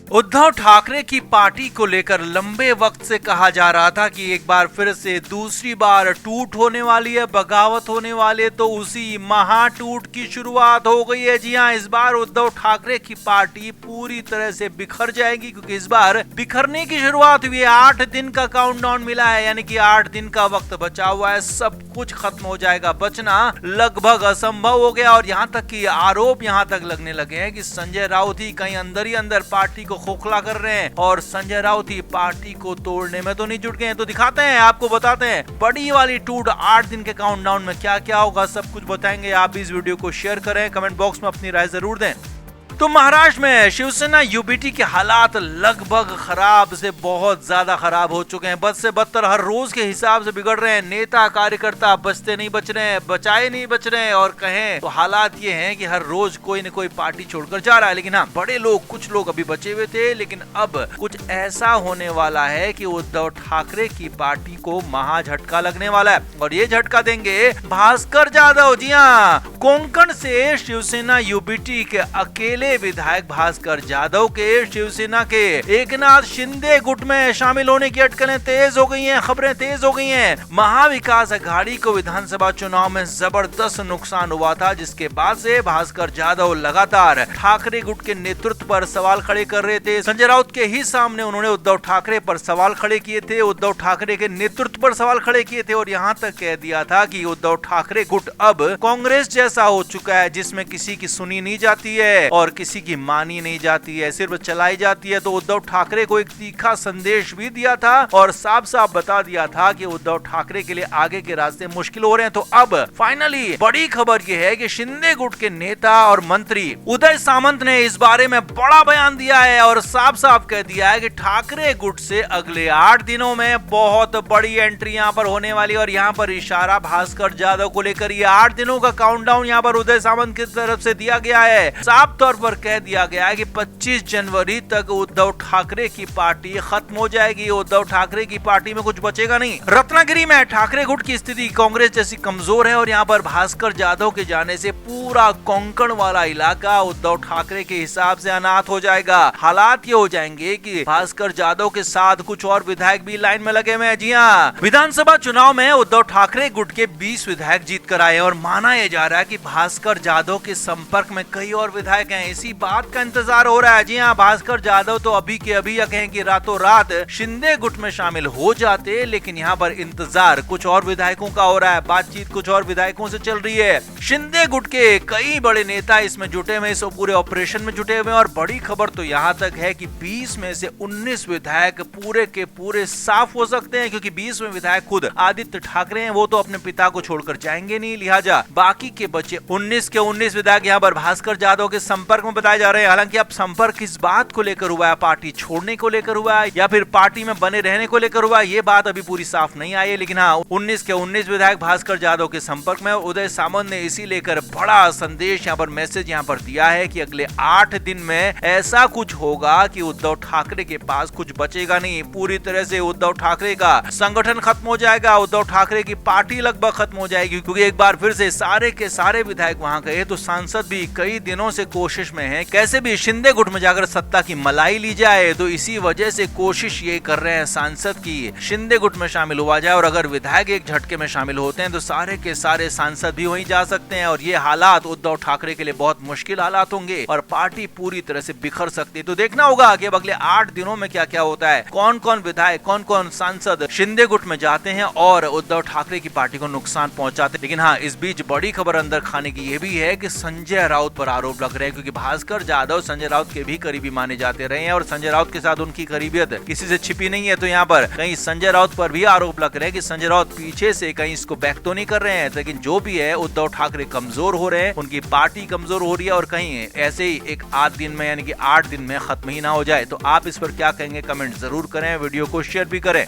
उद्धव ठाकरे की पार्टी को लेकर लंबे वक्त से कहा जा रहा था कि एक बार फिर से दूसरी बार टूट होने वाली है, बगावत होने वाली है, तो उसी महाटूट की शुरुआत हो गई है। जी हां, इस बार उद्धव ठाकरे की पार्टी पूरी तरह से बिखर जाएगी, क्योंकि इस बार बिखरने की शुरुआत हुई है। 8 दिन का काउंटडाउन मिला है, यानी कि 8 दिन का वक्त बचा हुआ है, सब कुछ खत्म हो जाएगा, बचना लगभग असंभव हो गया। और यहाँ तक कि आरोप यहाँ तक लगने लगे हैं कि संजय राउत ही कहीं अंदर ही अंदर पार्टी को खोखला कर रहे हैं और संजय राउत ही पार्टी को तोड़ने में तो नहीं जुट गए हैं। तो दिखाते हैं, आपको बताते हैं बड़ी वाली टूट 8 दिन के काउंटडाउन में क्या क्या होगा, सब कुछ बताएंगे। आप भी इस वीडियो को शेयर करें, कमेंट बॉक्स में अपनी राय जरूर दें। तो महाराष्ट्र में शिवसेना यूबीटी के हालात लगभग खराब से बहुत ज्यादा खराब हो चुके हैं। बद से बदतर हर रोज के हिसाब से बिगड़ रहे हैं। नेता कार्यकर्ता बचते नहीं बच रहे हैं, बचाए नहीं बच रहे हैं, और कहें तो हालात ये हैं कि हर रोज कोई न कोई पार्टी छोड़कर जा रहा है। लेकिन हाँ, बड़े लोग, कुछ लोग अभी बचे हुए थे, लेकिन अब कुछ ऐसा होने वाला है कि उद्धव ठाकरे की पार्टी को महा झटका लगने वाला है, और ये झटका देंगे भास्कर जाधव। जी हाँ, कोंकण से शिवसेना यूबीटी के अकेले विधायक भास्कर जाधव के शिवसेना के एकनाथ शिंदे गुट में शामिल होने की अटकलें तेज हो गई हैं, खबरें तेज हो गई हैं। महाविकास अघाड़ी को विधानसभा चुनाव में जबरदस्त नुकसान हुआ था, जिसके बाद से भास्कर जाधव लगातार ठाकरे गुट के नेतृत्व पर सवाल खड़े कर रहे थे। संजय राउत के ही सामने उन्होंने उद्धव ठाकरे पर सवाल खड़े किए थे, उद्धव ठाकरे के नेतृत्व पर सवाल खड़े किए थे, और यहाँ तक कह दिया था कि उद्धव ठाकरे गुट अब कांग्रेस जैसा हो चुका है, जिसमें किसी की सुनी नहीं जाती है और किसी की मानी नहीं जाती है, सिर्फ चलाई जाती है। तो उद्धव ठाकरे को एक तीखा संदेश भी दिया था और साफ साफ बता दिया था कि उद्धव ठाकरे के लिए आगे के रास्ते मुश्किल हो रहे हैं। तो अब फाइनली बड़ी खबर यह है कि शिंदे गुट के नेता और मंत्री उदय सामंत ने इस बारे में बड़ा बयान दिया है और साफ साफ कह दिया है कि ठाकरे गुट से अगले 8 दिनों में बहुत बड़ी एंट्री यहाँ पर होने वाली है। और यहाँ पर इशारा भास्कर जाधव को लेकर ये 8 दिनों का काउंटडाउन यहाँ पर उदय सामंत की तरफ से दिया गया है। साफ तौर पर कह दिया गया है कि 25 जनवरी तक उद्धव ठाकरे की पार्टी खत्म हो जाएगी। उद्धव ठाकरे की पार्टी में कुछ बचेगा नहीं। रत्नागिरी में ठाकरे गुट की स्थिति कांग्रेस जैसी कमजोर है और यहाँ पर भास्कर जाधव के जाने से पूरा कोंकण वाला इलाका उद्धव ठाकरे के हिसाब से अनाथ हो जाएगा। हालात ये हो जाएंगे कि भास्कर जाधव के साथ कुछ और विधायक भी लाइन में लगे हुए हैं। जी हाँ, विधानसभा चुनाव में उद्धव ठाकरे गुट के 20 विधायक जीत कर आए और माना यह जा रहा है कि भास्कर जाधव के संपर्क में कई और विधायक हैं। इसी बात का इंतजार हो रहा है। जी हाँ, भास्कर जाधव तो अभी के अभी या कहें कि रातों रात शिंदे गुट में शामिल हो जाते, लेकिन यहाँ पर इंतजार कुछ और विधायकों का हो रहा है, बातचीत कुछ और विधायकों से चल रही है। शिंदे गुट के कई बड़े नेता इसमें जुटे हुए, इस पूरे ऑपरेशन में जुटे हुए, और बड़ी खबर तो यहाँ तक है कि 20 में से 19 विधायक पूरे के पूरे साफ हो सकते हैं, क्योंकि 20 में विधायक खुद आदित्य ठाकरे हैं, वो तो अपने पिता को छोड़कर जाएंगे नहीं, लिहाजा बाकी के बचे 19 के 19 विधायक यहाँ पर भास्कर जाधव के संपर्क में बताए जा रहे हैं। हालांकि अब संपर्क किस बात को लेकर हुआ है, पार्टी छोड़ने को लेकर हुआ है या फिर पार्टी में बने रहने को लेकर हुआ है, ये बात अभी पूरी साफ नहीं आई है। लेकिन हाँ, 19 के 19 विधायक भास्कर जाधव के संपर्क में। उदय सामंत ने इसी लेकर बड़ा संदेश यहाँ पर, मैसेज यहाँ पर दिया है कि अगले 8 दिन में ऐसा कुछ होगा कि उद्धव ठाकरे के पास कुछ बचेगा नहीं। पूरी तरह से उद्धव ठाकरे का संगठन खत्म हो जाएगा, उद्धव ठाकरे की पार्टी लगभग खत्म हो जाएगी, क्योंकि एक बार फिर से सारे के सारे विधायक वहां गए तो सांसद भी कई दिनों से कोशिश में है कैसे भी शिंदे गुट में जाकर सत्ता की मलाई ली जाए। तो इसी वजह से कोशिश ये कर रहे हैं सांसद की शिंदे गुट में शामिल हुआ जाए, और अगर विधायक एक झटके में शामिल होते हैं तो सारे के सारे सांसद भी वहीं जा सकते हैं, और ये हालात उद्धव ठाकरे के लिए बहुत मुश्किल हालात होंगे और पार्टी पूरी तरह से बिखर सकती है। तो देखना होगा कि अगले 8 दिनों में क्या क्या होता है, कौन कौन विधायक, कौन कौन सांसद शिंदे गुट में जाते हैं और उद्धव ठाकरे की पार्टी को नुकसान पहुंचाते हैं। लेकिन हाँ, इस बीच बड़ी खबर अंदर खाने की यह भी है कि संजय राउत पर आरोप लग रहे हैं, क्योंकि भास्कर जाधव संजय राउत के भी करीबी माने जाते रहे हैं और संजय राउत के साथ उनकी करीबियत किसी से छिपी नहीं है। तो यहाँ पर कहीं संजय राउत पर भी आरोप लग रहे हैं कि संजय राउत पीछे से कहीं इसको बैक तो नहीं कर रहे हैं। लेकिन जो भी है, उद्धव ठाकरे कमजोर हो रहे हैं, उनकी पार्टी कमजोर हो रही है, और कहीं ऐसे ही एक 8 दिन में यानी कि 8 दिन में खत्म ही ना हो जाए। तो आप इस पर क्या कहेंगे, कमेंट जरूर करें, वीडियो को शेयर भी करें।